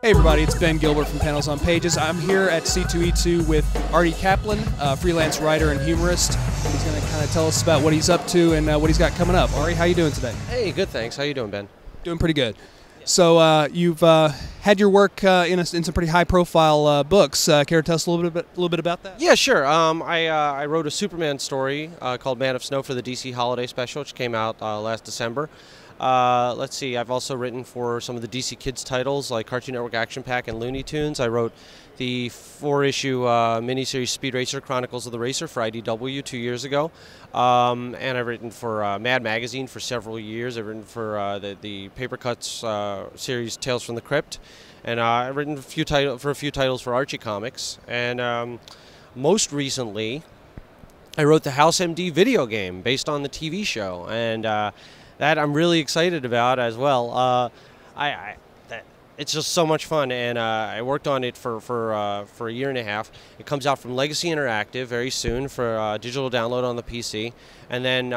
Hey everybody, it's Ben Gilbert from Panels on Pages. I'm here at C2E2 with Arie Kaplan, freelance writer and humorist. He's going to kind of tell us about what he's up to and what he's got coming up. Arie, how you doing today? Hey, good, thanks. How you doing, Ben? Doing pretty good. So you've had your work in some pretty high-profile books. Care to tell us a little bit about that? Yeah, sure. I wrote a Superman story called Man of Snow for the DC Holiday Special, which came out last December. Let's see, I've also written for some of the DC Kids titles like Cartoon Network Action Pack and Looney Tunes. I wrote the 4-issue miniseries Speed Racer Chronicles of the Racer for IDW 2 years ago. And I've written for Mad Magazine for several years. I've written for the Paper Cuts series Tales from the Crypt. And I've written a few titles for Archie Comics. And most recently, I wrote the House MD video game based on the TV show. And that I'm really excited about as well. It's just so much fun, and I worked on it for a year and a half. It comes out from Legacy Interactive very soon for digital download on the PC, and then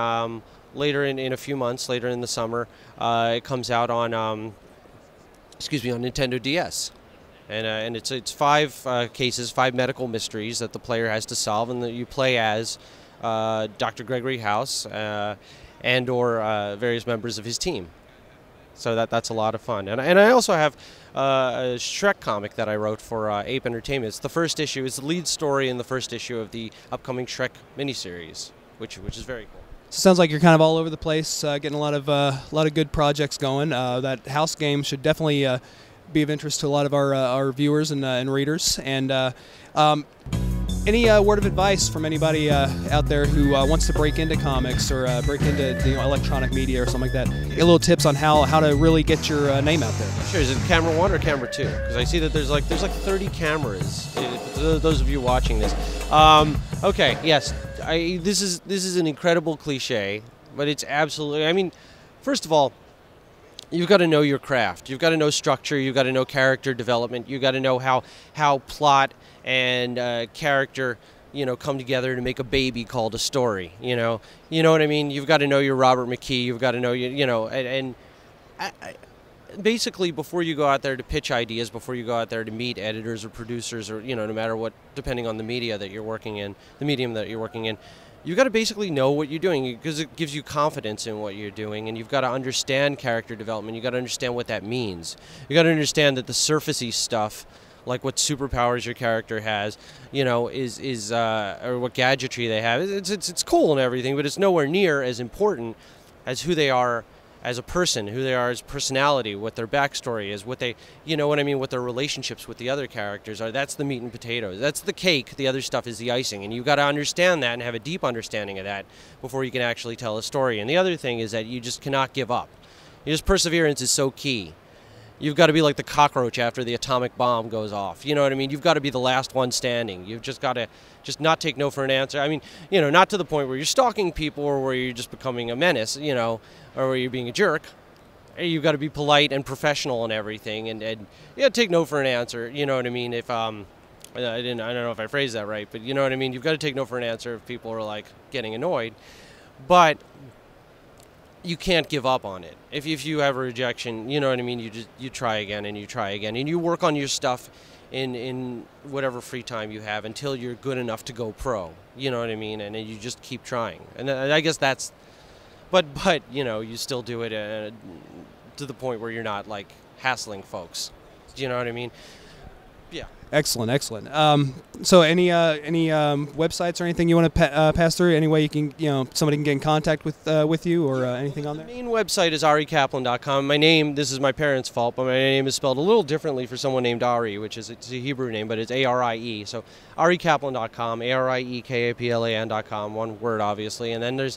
later in a few months, later in the summer, it comes out on on Nintendo DS. And it's 5 cases, 5 medical mysteries that the player has to solve, and that you play as Dr. Gregory House and or various members of his team. So that's a lot of fun. And I also have a Shrek comic that I wrote for Ape Entertainment. It's the first issue. It's the lead story in the first issue of the upcoming Shrek miniseries, which is very cool. So it sounds like you're kind of all over the place, getting a lot of good projects going. That house game should definitely be of interest to a lot of our viewers and readers. And any word of advice from anybody out there who wants to break into comics or break into electronic media or something like that? Get a little tips on how to really get your name out there. Sure. Is it camera 1 or camera 2? Because I see that there's like 30 cameras. Those of you watching this. Okay. Yes. This is an incredible cliche, but it's absolutely. I mean, first of all, you've got to know your craft. You've got to know structure. You've got to know character development. You've got to know how plot and character, come together to make a baby called a story. You know what I mean. You've got to know your Robert McKee. You've got to know and basically before you go out there to pitch ideas, before you go out there to meet editors or producers or no matter what, depending on the media that you're working in, the medium that you're working in. You've got to basically know what you're doing because it gives you confidence in what you're doing, and you've got to understand character development. You've got to understand what that means. You've got to understand that the surfacey stuff, like what superpowers your character has, or what gadgetry they have, it's cool and everything, but it's nowhere near as important as who they are as a person, who they are as personality, what their backstory is, what they, what their relationships with the other characters are. That's the meat and potatoes. That's the cake. The other stuff is the icing. And you've got to understand that and have a deep understanding of that before you can actually tell a story. And the other thing is that you just cannot give up. Perseverance is so key. You've got to be like the cockroach after the atomic bomb goes off. You know what I mean? You've got to be the last one standing. You've just got to not take no for an answer. I mean, not to the point where you're stalking people or where you're just becoming a menace, or where you're being a jerk. You've got to be polite and professional and everything, and take no for an answer. You know what I mean? If I don't know if I phrased that right, but you know what I mean. You've got to take no for an answer if people are like getting annoyed, but you can't give up on it. If you have a rejection, you know what I mean, you try again and you try again, and you work on your stuff in whatever free time you have until you're good enough to go pro. You know what I mean? And then you just keep trying. And I guess that's, but you still do it to the point where you're not like hassling folks. Do you know what I mean? Yeah. Excellent. So any websites or anything you want to pass through? Any way you can, somebody can get in contact with you or anything on there? The main website is ArieKaplan.com. My name, this is my parents' fault, but my name is spelled a little differently for someone named Arie, it's a Hebrew name, but it's A-R-I-E. So ArieKaplan.com, ARIEKAPLAN.com, one word obviously. And then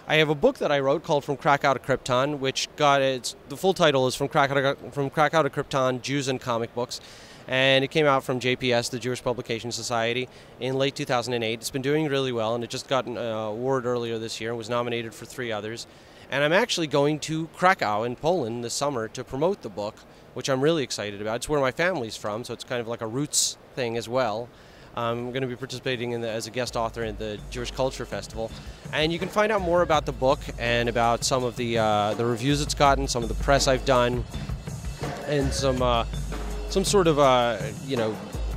I have a book that I wrote called From Krakow to Krypton, which the full title is From Krakow to Krypton, Jews and Comic Books. And it came out from JPS, the Jewish Publication Society, in late 2008. It's been doing really well, and it just got an award earlier this year and was nominated for 3 others. And I'm actually going to Krakow in Poland this summer to promote the book, which I'm really excited about. It's where my family's from, so it's kind of like a roots thing as well. I'm going to be participating as a guest author in the Jewish Culture Festival. And you can find out more about the book and about some of the reviews it's gotten, some of the press I've done, and some some sort of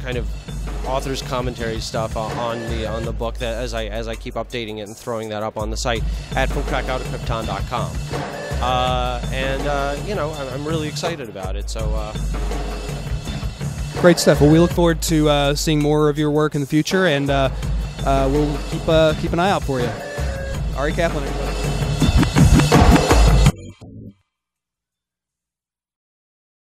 kind of author's commentary stuff on the book that as I keep updating it and throwing that up on the site at FromKrakauToKrypton.com. I'm really excited about it. So. Great stuff. Well, we look forward to seeing more of your work in the future, and we'll keep an eye out for you. Arie Kaplan, everybody.